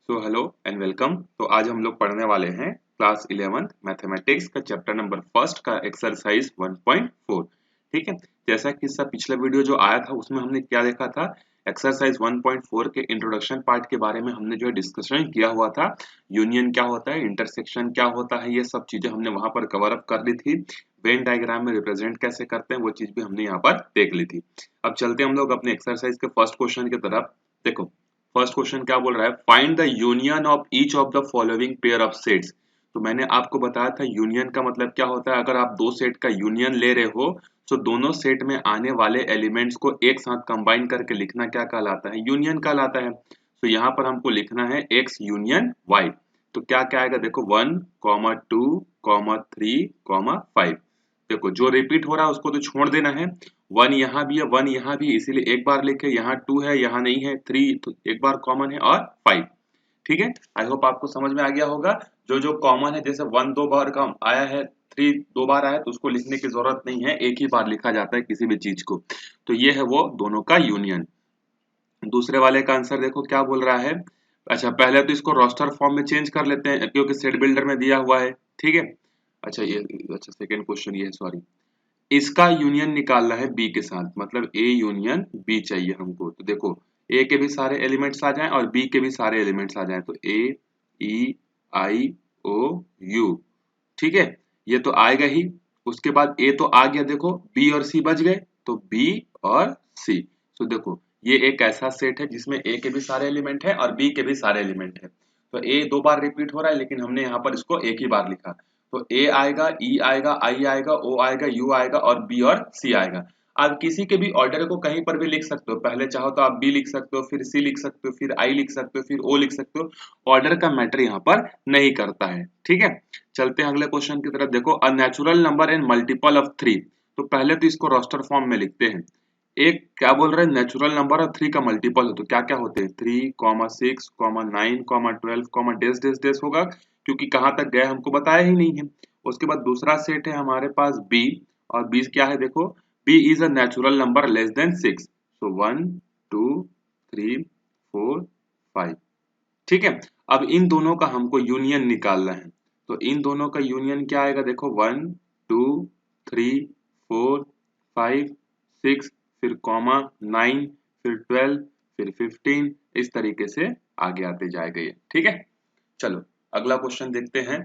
Hello and welcome. तो आज हम लोग पढ़ने वाले हैं क्लास 11 मैथमेटिक्स का चैप्टर नंबर फर्स्ट का एक्सरसाइज 1.4। ठीक है, जैसा कि इसका पिछला वीडियो जो आया था उसमें हमने क्या देखा था, एक्सरसाइज 1.4 के इंट्रोडक्शन पार्ट के बारे में हमने जो है डिस्कशन किया हुआ था। यूनियन क्या होता है, इंटरसेक्शन क्या होता है, ये सब चीजें हमने वहां पर कवर अप कर ली थी। वेन डायग्राम में रिप्रेजेंट कैसे करते हैं वो चीज भी हमने यहाँ पर देख ली थी। अब चलते हैं हम लोग अपने एक्सरसाइज के फर्स्ट क्वेश्चन की तरफ। देखो फर्स्ट क्वेश्चन क्या बोल रहा है, find the union of each of the following pair of sets. तो मैंने आपको बताया था यूनियन का मतलब क्या होता है, अगर आप दो सेट का यूनियन ले रहे हो तो दोनों सेट में आने वाले एलिमेंट्स को एक साथ कंबाइन करके लिखना क्या कहलाता है, यूनियन कहलाता है। तो यहाँ पर हमको लिखना है एक्स यूनियन वाई। तो क्या क्या आएगा, देखो 1, 2, 3, 5। देखो जो रिपीट हो रहा है उसको तो छोड़ देना है। 1 यहाँ भी है, 1 यहाँ भी, इसीलिए एक बार लिखे, यहाँ 2 है, यहाँ नहीं है, 3 तो एक बार कॉमन है, और 5। ठीक है, आई होप आपको समझ में आ गया होगा। जो जो कॉमन है, जैसे 1 दो बार का आया है, 3 दो बार आया है, तो उसको लिखने की जरूरत नहीं है, एक ही बार लिखा जाता है किसी भी चीज को। तो ये है वो दोनों का यूनियन। दूसरे वाले का आंसर देखो क्या बोल रहा है। अच्छा पहले तो इसको रोस्टर फॉर्म में चेंज कर लेते हैं क्योंकि सेट बिल्डर में दिया हुआ है। ठीक है, अच्छा ये, अच्छा सेकंड क्वेश्चन ये है, सॉरी। इसका यूनियन निकालना है बी के साथ, मतलब ए यूनियन बी चाहिए हमको। तो देखो ए के भी सारे एलिमेंट्स आ जाएं और बी के भी सारे एलिमेंट्स आ जाएं, तो ए ई आई ओ यू। ठीक है, ये तो आएगा ही। उसके बाद ए तो आ गया, देखो बी और सी बच गए, तो बी और सी। तो देखो ये एक ऐसा सेट है जिसमें ए के भी सारे एलिमेंट है और बी के भी सारे एलिमेंट है। तो ए दो बार रिपीट हो रहा है लेकिन हमने यहाँ पर इसको एक ही बार लिखा। तो ए आएगा, ई आएगा, आई आएगा, ओ आएगा, यू आएगा और बी और सी आएगा। आप किसी के भी ऑर्डर को कहीं पर भी लिख सकते हो, पहले चाहो तो आप बी लिख सकते हो, फिर सी लिख सकते हो, फिर आई लिख सकते हो, फिर ओ लिख सकते हो। ऑर्डर का मैटर यहाँ पर नहीं करता है। ठीक है, चलते हैं अगले क्वेश्चन की तरफ। देखो अ natural number and multiple of 3। तो पहले तो इसको रोस्टर फॉर्म में लिखते हैं। एक क्या बोल रहे हैं, नेचुरल नंबर और 3 का मल्टीपल हो तो क्या क्या होते हैं, 3, 6, 9, डैश डैश डैश होगा, क्योंकि कहाँ तक गए हमको बताया ही नहीं है। उसके बाद दूसरा सेट है हमारे पास बी, और बी क्या है, देखो B is a natural number less than 6। So 1, 2, 3, 4, 5। ठीक है, अब इन दोनों का हमको यूनियन निकालना है। तो इन दोनों का यूनियन क्या आएगा, देखो 1, 2, 3, 4, 5, 6, फिर कॉमा 9, फिर 12, फिर 15, इस तरीके से आगे आते जाएगा ये। ठीक है, चलो अगला क्वेश्चन देखते हैं।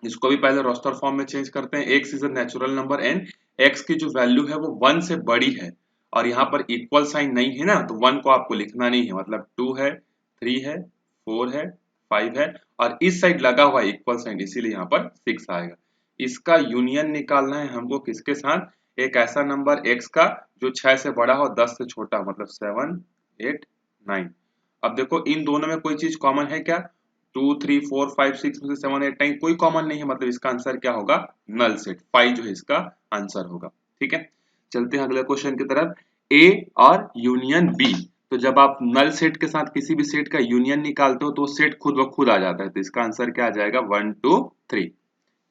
इसको भी पहले रोस्टर फॉर्म में चेंज करते हैं। X is a natural number and x की जो वैल्यू है वो 1 से बड़ी है, और यहाँ पर इक्वल साइन नहीं है ना, तो 1 को आपको लिखना नहीं है, मतलब 2 है, 3 है, 4 है, 5 है, और इस साइड लगा हुआ है इक्वल साइन, इसीलिए यहाँ पर 6 आएगा। इसका यूनियन निकालना है हमको किसके साथ, एक ऐसा नंबर x का जो 6 से बड़ा हो 10 से छोटा, मतलब 7, 8, 9। अब देखो इन दोनों में कोई चीज कॉमन है क्या, 2, 3, 4, 5, 6 में से 7, 8, 9 कोई कॉमन नहीं है, मतलब इसका आंसर क्या होगा, नल सेट, 5 जो है इसका आंसर होगा। ठीक है, चलते हैं अगले क्वेश्चन की तरफ। ए और यूनियन बी। तो जब आप नल सेट के साथ किसी भी सेट का यूनियन निकालते हो तो सेट खुद ब खुद आ जाता है, तो इसका आंसर क्या आ जाएगा, 1, 2, 3।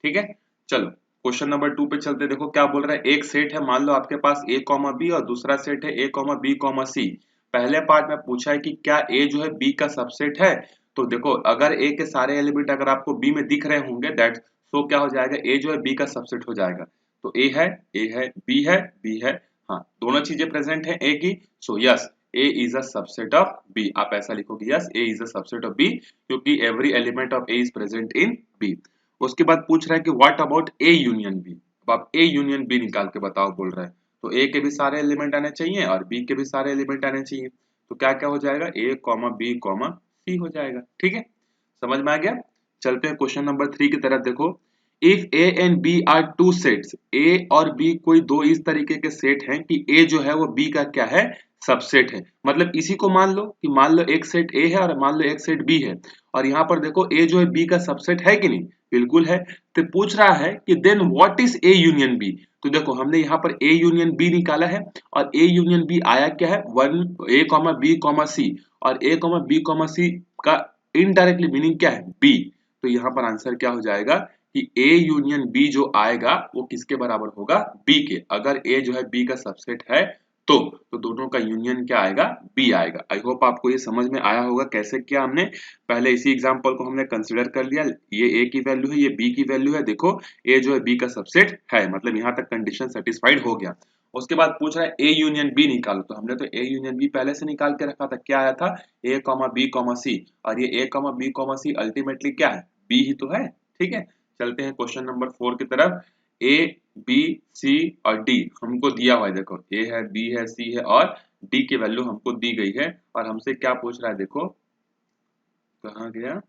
ठीक है, चलो क्वेश्चन नंबर 2 पे चलते। देखो क्या बोल रहा है, एक सेट है, मान लो आपके पास ए कॉमा बी, और दूसरा सेट है ए कॉमा बी कॉमा सी। पहले पार्ट में पूछा है कि क्या ए जो है बी का सबसेट है। तो देखो अगर ए के सारे एलिमेंट अगर आपको बी में दिख रहे होंगे, दैट सो क्या हो जाएगा, ए जो है बी का सबसेट हो जाएगा। तो ए है, ए है, बी है, बी है, हाँ दोनों चीजें प्रेजेंट है ए की, so yes A is a subset of B. आप ऐसा लिखोगे, yes A is a subset of B, क्योंकि every element of A is present in B. उसके बाद पूछ रहा है कि what about A union B. अब आप ए यूनियन बी निकाल के बताओ बोल रहा है। तो ए के भी सारे एलिमेंट आने चाहिए और बी के भी सारे एलिमेंट आने चाहिए। तो क्या क्या हो जाएगा, ए कॉमा बी कॉमा सी हो जाएगा। ठीक है, समझ में आ गया। चलते हैं क्वेश्चन नंबर 3 की तरफ। देखो if A and B are two sets, A और बी कोई दो इस तरीके के सेट हैं कि ए जो है वो बी का क्या है, सबसेट है। मतलब इसी को मान लो कि मान लो एक सेट ए है और मान लो एक सेट बी है, और यहाँ पर देखो ए जो है बी का सबसेट है कि नहीं, बिल्कुल है। तो पूछ रहा है कि then what is A union B. तो देखो हमने यहाँ पर ए यूनियन बी निकाला है, और ए यूनियन बी आया क्या है, 1 ए कॉमा बी कॉमा सी, और ए कॉमा बी कॉमा सी का इनडायरेक्टली मीनिंग क्या है, बी। तो यहाँ पर आंसर क्या हो जाएगा कि ए यूनियन बी जो आएगा वो किसके बराबर होगा, बी के। अगर ए जो है बी का सबसेट है तो दोनों का यूनियन क्या आएगा, बी आएगा। आई होप आपको ये समझ में आया होगा कैसे किया हमने। पहले इसी एग्जांपल को हमने कंसीडर कर लिया, ये ए की वैल्यू है, ये बी की वैल्यू है, देखो ए जो है बी का सबसेट है, मतलब यहाँ तक कंडीशन सेटिस्फाइड हो गया। उसके बाद पूछ रहा है ए यूनियन बी निकालो, तो हमने तो ए यूनियन बी पहले से निकाल के रखा था, क्या आया था A comma B comma C, और ये A comma B comma C ultimately क्या है, बी ही तो है। ठीक है, चलते हैं क्वेश्चन नंबर 4 की तरफ। ए बी सी और डी हमको दिया हुआ है, देखो ए है बी है सी है और डी की वैल्यू हमको दी गई है, और हमसे क्या पूछ रहा है, देखो कहाँ गया,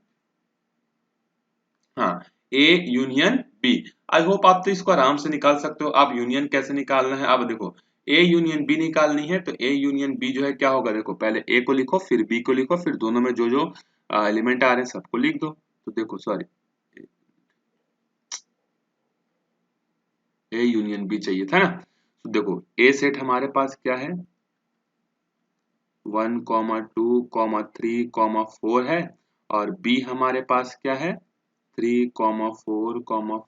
हाँ A union B. I hope आप तो इसको आराम से निकाल सकते हो। आप यूनियन कैसे निकालना है, अब देखो ए यूनियन बी निकालनी है, तो ए यूनियन बी जो है क्या होगा, देखो पहले ए को लिखो फिर बी को लिखो, फिर दोनों में जो जो एलिमेंट आ रहे हैं सबको लिख दो। तो देखो सॉरी, ए यूनियन बी चाहिए था ना, तो देखो ए सेट हमारे पास क्या है 1, 2, 3, 4 है, और बी हमारे पास क्या है 3, 4,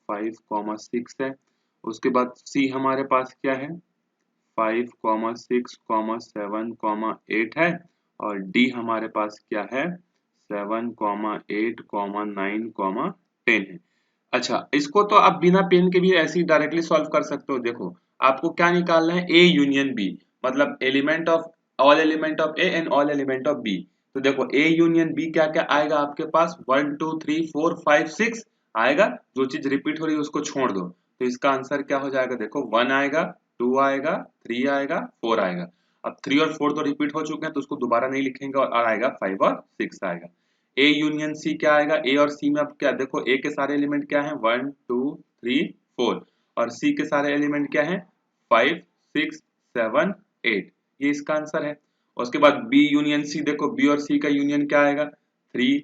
5, 6 है। उसके बाद सी हमारे पास क्या है 5, 6, 7, 8 है, और डी हमारे पास क्या है 7, 8, 9, 10 है। अच्छा, इसको तो आप बिना पेन के भी ऐसे ही डायरेक्टली सॉल्व कर सकते हो। देखो आपको क्या निकालना है, ए यूनियन बी, मतलब element of all element of A and all element of B. तो देखो ए यूनियन बी क्या क्या आएगा आपके पास 1, 2, 3, 4, 5, 6 आएगा, जो चीज रिपीट हो रही है उसको छोड़ दो, तो इसका आंसर क्या हो जाएगा, देखो 1 आएगा, 2 आएगा, 3 आएगा, 4 आएगा। अब 3 और 4 तो रिपीट हो चुके हैं तो उसको दोबारा नहीं लिखेंगे, और आएगा 5 और 6 आएगा। ए यूनियन सी क्या आएगा, ए और सी में अब क्या, देखो ए के सारे एलिमेंट क्या है 1, 2, 3, 4, और सी के सारे एलिमेंट क्या है 5, 6, 7, 8, ये इसका आंसर है। उसके बाद बी यूनियन सी, देखो बी और सी का यूनियन क्या आएगा 3,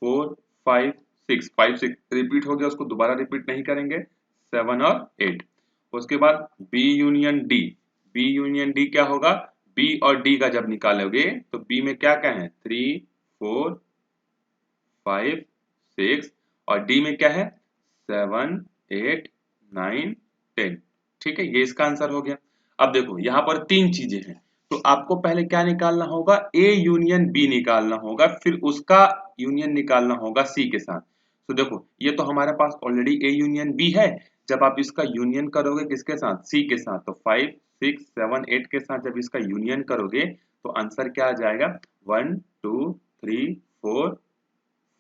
4, 5, 6, 5, 6 रिपीट हो गया, उसको दोबारा रिपीट नहीं करेंगे, 7 और 8। उसके बाद B union D, B union D क्या होगा, बी और डी का जब निकालोगे तो बी में क्या क्या है 3, 4, 5, 6, और डी में क्या है 7, 8, 9, 10। ठीक है, ये इसका आंसर हो गया। अब देखो यहाँ पर तीन चीजें हैं, तो आपको पहले क्या निकालना होगा, ए यूनियन बी निकालना होगा, फिर उसका यूनियन निकालना होगा सी के साथ। तो देखो ये तो हमारे पास ऑलरेडी ए यूनियन बी है, जब आप इसका यूनियन करोगे किसके साथ, सी के साथ, तो 5, 6, 7, 8 के साथ जब इसका यूनियन करोगे तो आंसर क्या आ जाएगा 1, 2, 3, 4,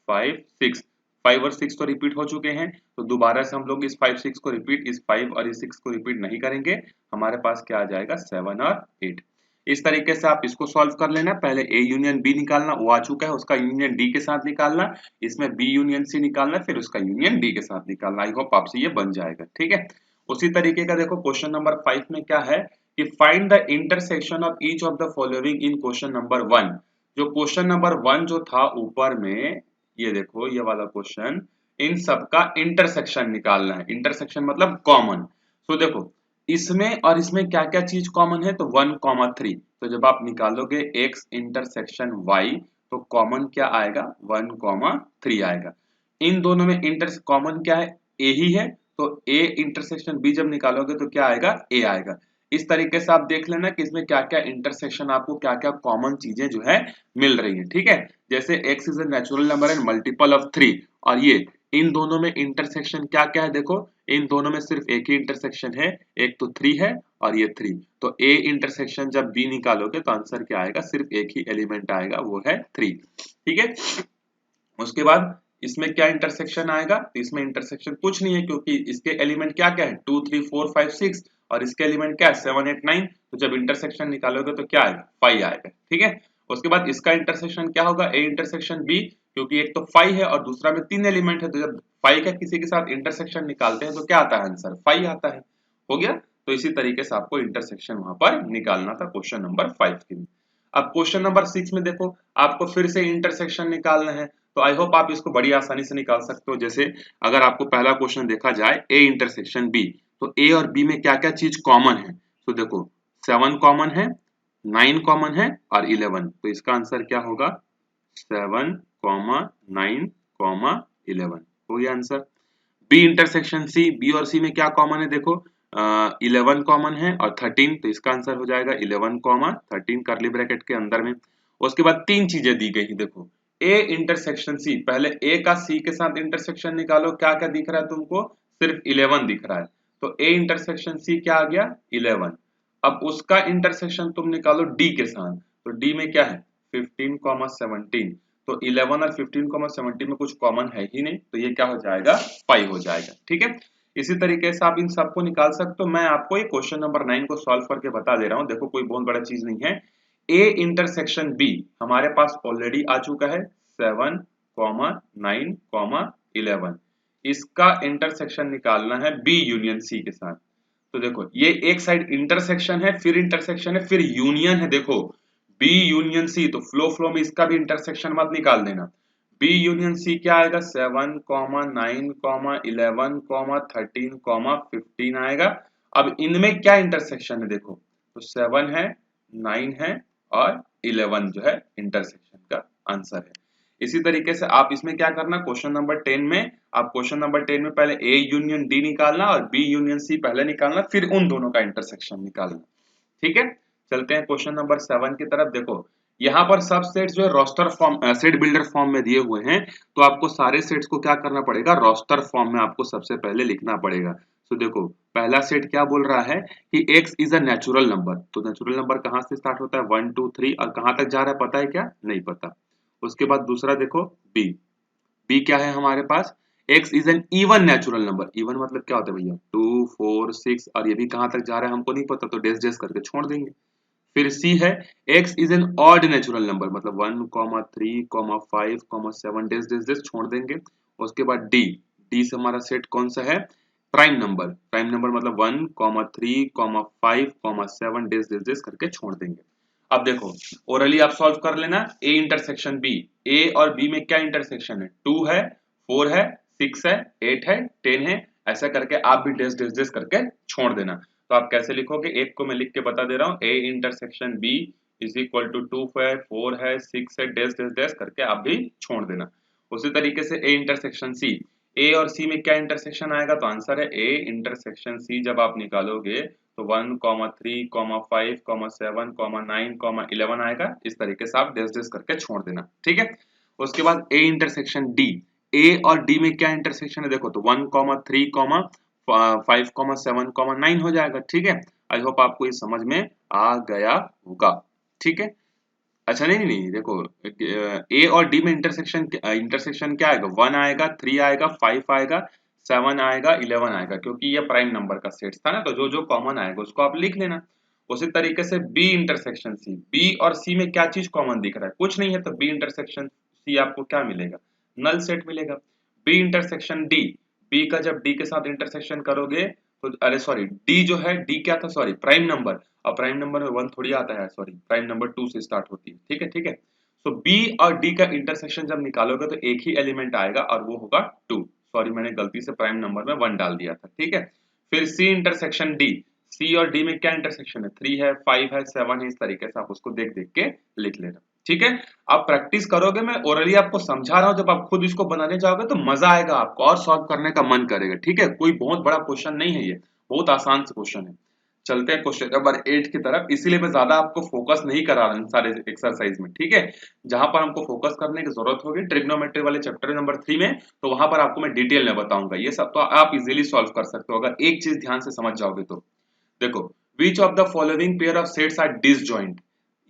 5, 6, 5 और 6 तो रिपीट हो चुके हैं, तो दोबारा से हम लोग इस 5, 6 को रिपीट, इस 5 और इस 6 को रिपीट नहीं करेंगे। हमारे पास क्या आ जाएगा 7 और 8। इस तरीके से आप इसको सॉल्व कर लेना। पहले ए यूनियन बी निकालना, वो आ चुका है, उसका यूनियन डी के साथ निकालना, इसमें बी यूनियन सी निकालना, फिर उसका यूनियन डी के साथ निकालना। आई होप आपसे ये बन जाएगा। ठीक है, उसी तरीके का देखो क्वेश्चन नंबर 5 में क्या है कि find the intersection of each of the following in question number 1। जो क्वेश्चन नंबर 1 जो था ऊपर में, ये देखो ये वाला क्वेश्चन, इन सबका इंटरसेक्शन निकालना है। इंटरसेक्शन मतलब कॉमन। तो देखो इसमें और इसमें क्या क्या चीज कॉमन है, तो 1, 3, तो जब आप निकालोगे x इंटरसेक्शन y तो कॉमन क्या आएगा 1, 3 आएगा। इन दोनों में इंटर कॉमन क्या है, a ही है, तो a इंटरसेक्शन b जब निकालोगे तो क्या आएगा a आएगा। इस तरीके से आप देख लेना कि इसमें क्या क्या इंटरसेक्शन, आपको क्या क्या कॉमन चीजें जो है मिल रही है। ठीक है, जैसे x is a natural number and multiple of 3, और ये इन दोनों में इंटरसेक्शन क्या क्या है, देखो इन दोनों में सिर्फ एक ही इंटरसेक्शन है, एक तो 3 है और ये 3, तो a इंटरसेक्शन जब b निकालोगे तो आंसर क्या आएगा, सिर्फ एक ही एलिमेंट आएगा, वो है 3। ठीक है, उसके बाद इसमें क्या इंटरसेक्शन आएगा, तो इसमें इंटरसेक्शन कुछ नहीं है क्योंकि इसके एलिमेंट क्या क्या है 2, 3, 4, 5, 6, और इसके एलिमेंट क्या है 7, 8, 9, तो जब इंटरसेक्शन निकालोगे तो क्या आएगा 5 आएगा। ठीक है, उसके बाद इसका इंटरसेक्शन क्या होगा, a इंटरसेक्शन b, क्योंकि एक तो 5 है और दूसरा में 3 एलिमेंट है, तो जब 5 का किसी के साथ इंटरसेक्शन निकालते हैं तो क्या आता है आंसर 5 आता है। हो गया, तो इसी तरीके से आपको इंटरसेक्शन वहां पर निकालना था क्वेश्चन नंबर 5 के लिए। अब क्वेश्चन नंबर 6 में देखो आपको फिर से इंटरसेक्शन निकालना है, तो आई होप आप इसको बड़ी आसानी से निकाल सकते हो। जैसे अगर आपको पहला क्वेश्चन देखा जाए a इंटरसेक्शन b, तो a और b में क्या क्या चीज कॉमन है, तो देखो 7 कॉमन है, 9 कॉमन है और 11, तो इसका आंसर क्या होगा 7, 9, 11 हो गया answer. B intersection C, B और सी में क्या कॉमन है, देखो 11 कॉमन है और 13, तो इसका आंसर हो जाएगा 11 कॉमा 13 करली ब्रैकेट के अंदर में। उसके बाद तीन चीजें दी गई हैं, देखो ए इंटरसेक्शन सी, पहले ए का सी के साथ इंटरसेक्शन निकालो, क्या क्या दिख रहा है तुमको, सिर्फ 11 दिख रहा है, तो ए इंटरसेक्शन सी क्या आ गया 11। अब उसका इंटरसेक्शन तुम निकालो डी के साथ, तो डी में क्या है 15 कॉमा 17, तो 11 और 15 कॉमा 17 में कुछ कॉमन है ही नहीं, तो ये क्या हो जाएगा 5 हो जाएगा। ठीक है, इसी तरीके से आप इन सबको निकाल सकते हो। मैं आपको ये क्वेश्चन नंबर 9 को सॉल्व करके बता दे रहा हूँ, देखो कोई बहुत बड़ा चीज नहीं है। ए इंटरसेक्शन बी हमारे पास ऑलरेडी आ चुका है 7 कॉमा 9 कॉमा 11, इसका इंटरसेक्शन निकालना है बी यूनियन सी के साथ। तो देखो ये एक साइड इंटरसेक्शन है, फिर इंटरसेक्शन है, फिर यूनियन है, देखो बी यूनियन सी, तो फ्लो में इसका भी इंटरसेक्शन मत निकाल देना। बी यूनियन सी क्या आएगा 7 कॉमा 9 कॉमा 11 कॉमा 13 कॉमा 15 आएगा। अब इनमें क्या इंटरसेक्शन है देखो, तो 7 है 9 है और 11 जो है इंटरसेक्शन का आंसर है। इसी तरीके से आप इसमें क्या करना, क्वेश्चन नंबर 10 में आप क्वेश्चन नंबर 10 में पहले ए यूनियन डी निकालना और बी यूनियन सी पहले निकालना, फिर उन दोनों का इंटरसेक्शन निकालना। ठीक है, चलते हैं क्वेश्चन नंबर 7 की तरफ। देखो यहाँ पर सब सेट जो है roster form set builder form में दिए हुए हैं, तो आपको सारे सेट्स को क्या करना पड़ेगा, रोस्टर फॉर्म में आपको सबसे पहले लिखना पड़ेगा। तो देखो पहला सेट क्या बोल रहा है कि x is a natural number, तो नेचुरल नंबर कहाँ से स्टार्ट होता है 1 2 3 और कहाँ तक जा रहा है पता है क्या, नहीं पता। उसके बाद दूसरा देखो b क्या है हमारे पास, x is an even natural number, even मतलब क्या होता है भैया 2 4 6, और ये भी कहाँ तक जा रहा है हमको नहीं पता, तो डेस डेस करके छोड़ देंगे। फिर C है x is an odd natural number, मतलब 1 3 5 7 डेस डेस डेस छोड़ देंगे। उसके बाद D से हमारा सेट कौन सा है, प्राइम नंबर मतलब 1 3 5 7 डेस डेस डेस करके छोड़ देंगे। अब देखो ओरली आप सॉल्व कर लेना, A इंटरसेक्शन B, A और B में क्या इंटरसेक्शन है 2 है 4 है 6 है 8 है 10 है, ऐसा करके आप भी डेस डेस डेस करके छोड़ देना। तो आप कैसे लिखोगे, एक को मैं लिख के बता दे रहा हूँ, A intersection B is equal to 2 है 4 है 6 है डेस डेस डेस करके आप भी छोड़ देना। उसी तरीके से ए इंटरसेक्शन सी, ए और सी में क्या इंटरसेक्शन आएगा, तो आंसर है ए इंटरसेक्शन सी, जब आप निकालोगे तो 1 3 5 7 9 11 आएगा। इस तरीके से आप डेस डेस करके छोड़ देना। ठीक है, उसके बाद ए इंटरसेक्शन डी, ए और डी में क्या इंटरसेक्शन है देखो, तो 1 3 5 7 9 हो जाएगा। ठीक है, आई होप आपको ये समझ में आ गया होगा। ठीक है, अच्छा नहीं नहीं नहीं देखो ए और डी में इंटरसेक्शन क्या आएगा, 1 आएगा 3 आएगा 5 आएगा 7 आएगा 11 आएगा, क्योंकि ये प्राइम नंबर का सेट था ना, तो जो जो कॉमन आएगा उसको आप लिख लेना। उसी तरीके से बी इंटरसेक्शन सी, बी और सी में क्या चीज कॉमन दिख रहा है, कुछ नहीं है, तो बी इंटरसेक्शन सी आपको क्या मिलेगा, नल सेट मिलेगा। बी इंटरसेक्शन डी, बी का जब डी के साथ इंटरसेक्शन करोगे तो अरे सॉरी डी जो है, डी क्या था सॉरी प्राइम नंबर, और प्राइम नंबर में 1 थोड़ी आता है, सॉरी प्राइम नंबर 2 से स्टार्ट होती है। ठीक है ठीक है, तो बी और डी का इंटरसेक्शन जब निकालोगे तो एक ही एलिमेंट आएगा और वो होगा 2, सॉरी मैंने गलती से प्राइम नंबर में 1 डाल दिया था। ठीक है, फिर सी इंटरसेक्शन डी, सी और डी में क्या इंटरसेक्शन है 3 है 5 है 7 है, इस तरीके से आप उसको देख देख के लिख लेना। ठीक है, आप प्रैक्टिस करोगे, मैं ओरली आपको समझा रहा हूं, जब आप खुद इसको बनाने जाओगे तो मजा आएगा आपको और सॉल्व करने का मन करेगा। ठीक है, कोई बहुत बड़ा क्वेश्चन नहीं है, ये बहुत आसान से क्वेश्चन है। चलते हैं क्वेश्चन नंबर 8 की तरफ, इसीलिए मैं ज्यादा आपको फोकस नहीं करा रहा हूं सारे एक्सरसाइज में। ठीक है, जहां पर हमको फोकस करने की जरूरत होगी ट्रिग्नोमेट्री वाले चैप्टर नंबर 3 में, तो वहां पर आपको मैं डिटेल में बताऊंगा, ये सब तो आप इजीली सॉल्व कर सकते हो अगर एक चीज ध्यान से समझ जाओगे तो। देखो which of the following pair of sets are disjoint,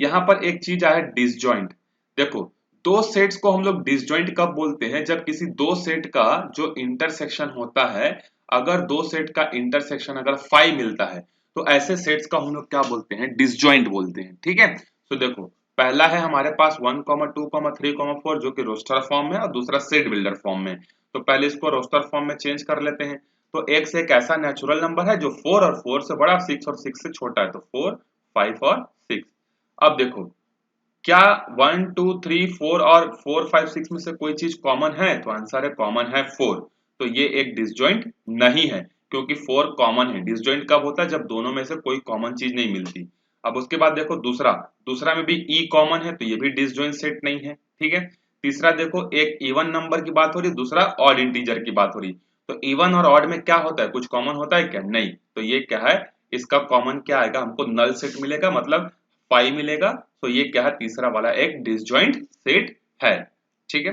यहाँ पर एक चीज आया डिसजॉइंट। देखो दो सेट्स को हम लोग डिसजॉइंट कब बोलते हैं, जब किसी दो सेट का जो इंटरसेक्शन होता है, अगर दो सेट का इंटरसेक्शन अगर 5 मिलता है तो ऐसे सेट्स का हम लोग क्या बोलते हैं, डिसजॉइंट बोलते हैं। ठीक है, तो देखो पहला है हमारे पास 1 2 3 4 जो कि रोस्टर फॉर्म में, और दूसरा सेट बिल्डर फॉर्म में। तो पहले इसको रोस्टर फॉर्म में चेंज कर लेते हैं। तो x एक ऐसा नेचुरल नंबर है जो 4 और 4 से बड़ा, 6 और 6 से छोटा है, तो 4 5 और 6। अब देखो क्या 1 2 3 4 और 4 5 6 में से कोई चीज कॉमन है, तो आंसर है कॉमन है 4, तो ये एक डिसजॉइंट नहीं है, क्योंकि 4 कॉमन है। डिसजॉइंट कब होता है, जब दोनों में से कोई कॉमन चीज नहीं मिलती। अब उसके बाद देखो दूसरा में भी ई कॉमन है, तो ये भी डिसजॉइंट सेट नहीं है। ठीक है, तीसरा देखो एक इवन नंबर की बात हो रही है, दूसरा ऑड इंटीजर की बात हो रही है, तो इवन और ऑड में क्या होता है, कुछ कॉमन होता है क्या, नहीं। तो ये क्या है, इसका कॉमन क्या आएगा, हमको नल सेट मिलेगा, मतलब 5 मिलेगा। तो ये क्या है, तीसरा वाला एक डिसजॉइंट सेट है। ठीक है,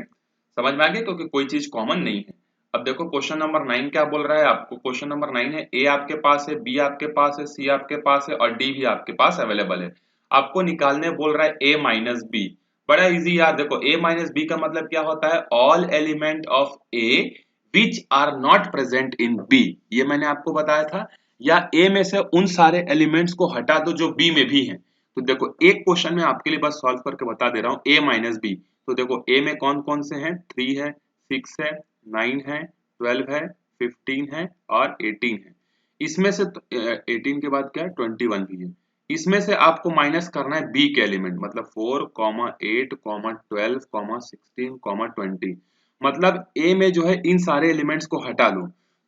समझ में आ गया, क्योंकि कोई चीज कॉमन नहीं है। अब देखो क्वेश्चन नंबर 9 क्या बोल रहा है आपको। क्वेश्चन नंबर 9 है ए आपके पास है, बी आपके पास है, सी आपके पास है और डी भी आपके पास अवेलेबल है। आपको निकालने बोल रहा है ए माइनस बी। बड़ा इजी यार, देखो ए माइनस बी का मतलब क्या होता है, all element of A which are not present in B. ये मैंने आपको बताया था, या ए में से उन सारे एलिमेंट्स को हटा दो जो बी में भी हैं। तो देखो एक क्वेश्चन में आपके लिए बस सॉल्व करके बता दे रहा हूँ, ए माइनस बी। तो देखो ए में कौन कौन से हैं, 3 है, 6 है, 9 है, 12 है, 15 है और 18 है। इसमें से 18 के बाद क्या है, 21 भी है। इसमें से आपको माइनस करना है बी के एलिमेंट, मतलब 4, 8, 12, 16, 20। मतलब ए में जो है इन सारे एलिमेंट्स को हटा दो।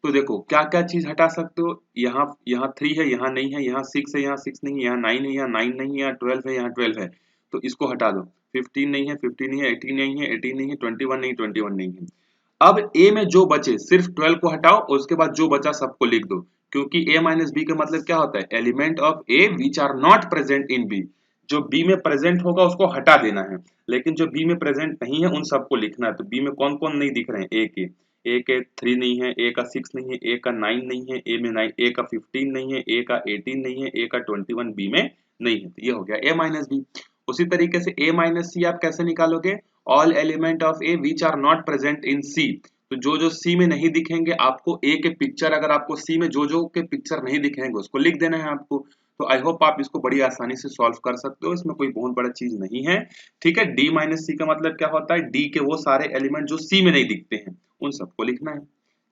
तो देखो क्या क्या चीज हटा सकते हो, यहाँ यहाँ 3 है, यहाँ नहीं है, यहाँ 6 है, यहाँ 6 नहीं है, यहाँ 9 है, यहाँ 9 नहीं है, यहाँ 12 है, यहाँ 12 है। तो इसको हटा दो। 15 नहीं है, 15 नहीं है, 18 नहीं है, 18 नहीं है, 21 नहीं, 21 नहीं है। अब ए में जो बचे सिर्फ 12 को हटाओ और उसके बाद जो बचा सबको लिख दो, क्योंकि ए माइनस बी का मतलब क्या होता है, element of A which are not present in B. जो बी में प्रेजेंट होगा उसको हटा देना है, लेकिन जो बी में प्रेजेंट नहीं है उन सबको लिखना है। तो बी में कौन कौन नहीं दिख रहे हैं, ए के 3 नहीं है, ए का 6 नहीं है, ए का 9 नहीं है, ए में 9, ए का 15 नहीं है, ए का 18 नहीं है, ए का 21 बी में नहीं है। तो ये हो गया ए माइनस बी। उसी तरीके से ए माइनस सी आप कैसे निकालोगे, all element of A which are not present in C. तो जो सी में नहीं दिखेंगे आपको ए के पिक्चर, अगर आपको सी में जो के पिक्चर नहीं दिखेंगे उसको लिख देना है आपको। तो आई होप आप इसको बड़ी आसानी से सॉल्व कर सकते हो, इसमें कोई बहुत बड़ा चीज नहीं है। ठीक है, डी माइनस सी का मतलब क्या होता है, डी के वो सारे एलिमेंट जो सी में नहीं दिखते हैं उन सबको लिखना है।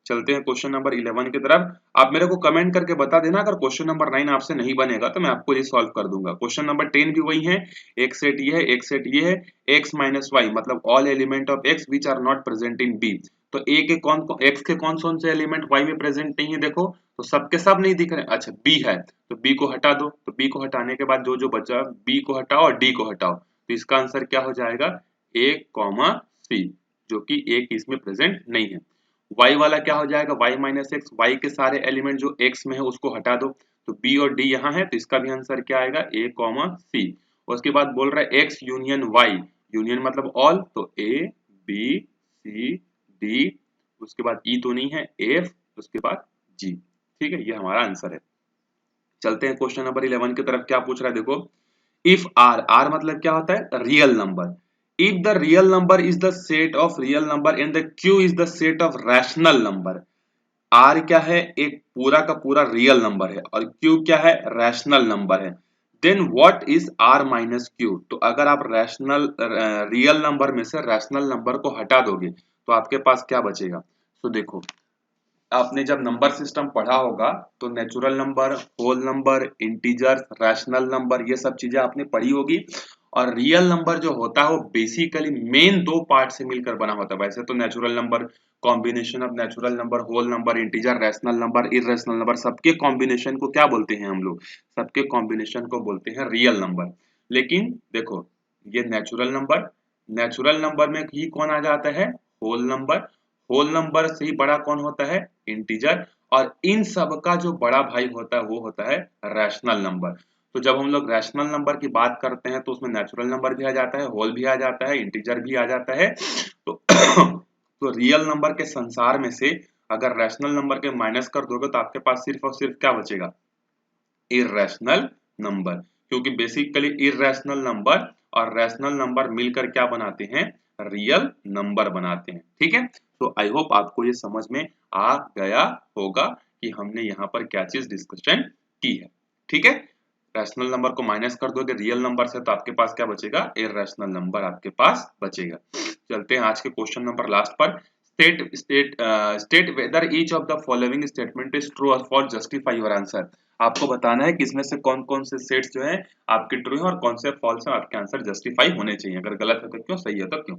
चलते हैं क्वेश्चन नंबर 11 की तरफ। आप मेरे को कमेंट करके बता देना अगर क्वेश्चन नंबर 9 आपसे नहीं बनेगा तो मैं आपको ये सॉल्व कर दूंगा। क्वेश्चन नंबर 10 भी वही है, एक सेट ये है, एक सेट ये है, x माइनस वाई मतलब all element of x which are not present in b। तो a के कौन x के कौन से एलिमेंट y में प्रेजेंट नहीं है, देखो तो सबके सब नहीं दिख रहे। अच्छा b है तो b को हटा दो, तो b को हटाने के बाद जो बचा b को हटाओ और d को हटाओ, तो इसका आंसर क्या हो जाएगा, a, c, जो कि एक इसमें प्रेजेंट नहीं है। y वाला क्या हो जाएगा, y माइनस एक्स, y के सारे एलिमेंट जो x में है उसको हटा दो। तो b और d यहाँ है तो इसका भी आंसर क्या आएगा, a, c। उसके बाद बोल रहा है x यूनियन y, यूनियन मतलब ऑल, तो a, b, c, d, उसके बाद e तो नहीं है, f, उसके बाद g। ठीक है, ये हमारा आंसर है। चलते हैं क्वेश्चन नंबर 11 की तरफ। क्या पूछ रहा है देखो, इफ r मतलब क्या होता है, real number. if the real number is the set of real number and the q is the set of rational number। r क्या है, एक पूरा का पूरा रियल नंबर है और q क्या है, रैशनल नंबर है। Then what is r minus q। तो अगर आप रैशनल रियल नंबर में से रैशनल नंबर को हटा दोगे तो आपके पास क्या बचेगा। तो देखो आपने जब नंबर सिस्टम पढ़ा होगा तो natural number, whole number, integer, rational number, ये सब चीजें आपने पढ़ी होगी। और रियल नंबर जो होता है वो बेसिकली मेन दो पार्ट से मिलकर बना होता है। वैसे तो natural number combination of natural number, whole number, integer, rational number, irrational number, सबके कॉम्बिनेशन को क्या बोलते हैं हम लोग, सबके कॉम्बिनेशन को बोलते हैं रियल नंबर। लेकिन देखो ये नेचुरल नंबर में ही कौन आ जाता है, होल नंबर। होल नंबर से ही बड़ा कौन होता है, इंटीजर। और इन सब का जो बड़ा भाई होता है वो होता है रैशनल नंबर। तो जब हम लोग रैशनल नंबर की बात करते हैं तो उसमें नेचुरल नंबर भी आ जाता है, होल भी आ जाता है, इंटीजर भी आ जाता है। तो तो रियल नंबर के संसार में से अगर रैशनल नंबर के माइनस कर दोगे तो आपके पास सिर्फ और सिर्फ क्या बचेगा, इररेशनल नंबर। क्योंकि बेसिकली इररेशनल नंबर और रैशनल नंबर मिलकर क्या बनाते हैं, रियल नंबर बनाते हैं। ठीक है, तो आई होप आपको ये समझ में आ गया होगा कि हमने यहाँ पर क्या चीज डिस्कशन की है। ठीक है, रैशनल नंबर को माइनस कर दोगे रियल नंबर से तो आपके पास क्या बचेगा, इररेशनल नंबर आपके पास बचेगा। चलते हैं आज के क्वेश्चन नंबर लास्ट पर। State whether each of the following statement is true और फॉल्स, जस्टिफाई योर आंसर। आपको बताना है कि इसमें से कौन कौन से सेट्स जो है आपके ट्रू है और कौन से फॉल्स है, आपके आंसर जस्टिफाई होने चाहिए। अगर गलत है तो क्यों, सही है तो क्यों।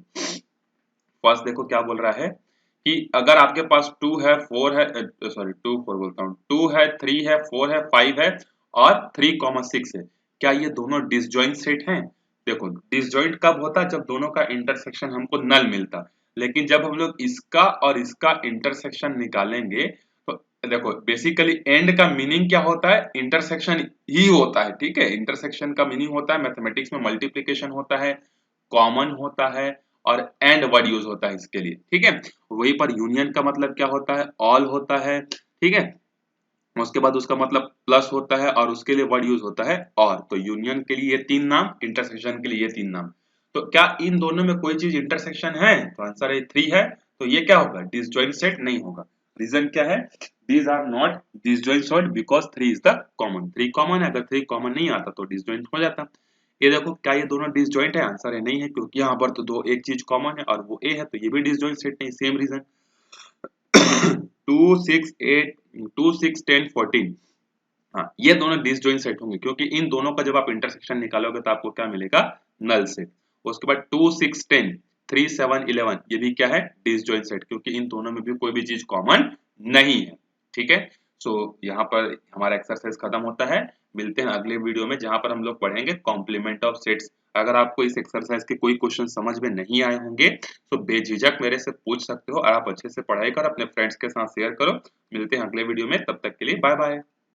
फर्स्ट देखो क्या बोल रहा है कि अगर आपके पास 2 है 4 है, सॉरी 2 4 बोलता हूँ, 2 है 3 है 4 है 5 है और 3,6 है, क्या ये दोनों डिसजॉइंट सेट हैं। देखो डिसजॉइंट कब होता है, जब दोनों का इंटरसेक्शन हमको नल मिलता। लेकिन जब हम लोग इसका और इसका इंटरसेक्शन निकालेंगे तो देखो बेसिकली एंड का मीनिंग क्या होता है, इंटरसेक्शन ही होता है, ठीक है। इंटरसेक्शन का मीनिंग होता है मैथमेटिक्स में मल्टीप्लिकेशन होता है, कॉमन होता है और एंड वर्ड यूज होता है इसके लिए, ठीक है। वहीं पर यूनियन का मतलब क्या होता है, ऑल होता है, ठीक है। उसके बाद उसका मतलब प्लस होता है और उसके लिए वर्ड यूज होता है और। तो यूनियन के लिए ये 3 नाम, इंटरसेक्शन के लिए ये 3 नाम। तो क्या इन दोनों में कोई चीज इंटरसेक्शन है, तो आंसर है 3 है। तो ये क्या होगा, डिसजॉइंट सेट नहीं होगा। रीजन क्या है, these are not disjoint set because 3 is the common. 3 common है, अगर 3 कॉमन नहीं आता तो डिसजॉइंट हो जाता। ये देखो क्या ये दोनों डिसजॉइंट है, आंसर है नहीं है, क्योंकि यहाँ पर तो दो एक चीज कॉमन है और वो ए है, तो ये भी डिसजॉइंट सेट नहीं, सेम रीजन। 2 6 8 2 6 10 14, हाँ ये दोनों डिसजॉइंट सेट होंगे क्योंकि इन दोनों का जब आप इंटरसेक्शन निकालोगे तो आपको क्या मिलेगा, नल सेट। उसके बाद 2 6 10 3 7 11, ये भी क्या है, डिसजॉइंट सेट, क्योंकि इन दोनों में भी कोई भी चीज कॉमन नहीं है, ठीक है। सो यहाँ पर हमारा एक्सरसाइज खत्म होता है। मिलते हैं अगले वीडियो में जहां पर हम लोग पढ़ेंगे कॉम्प्लीमेंट ऑफ सेट्स। अगर आपको इस एक्सरसाइज के कोई क्वेश्चन समझ में नहीं आए होंगे तो बेझिझक मेरे से पूछ सकते हो और आप अच्छे से पढ़ाई कर अपने फ्रेंड्स के साथ शेयर करो। मिलते हैं अगले वीडियो में, तब तक के लिए बाय बाय।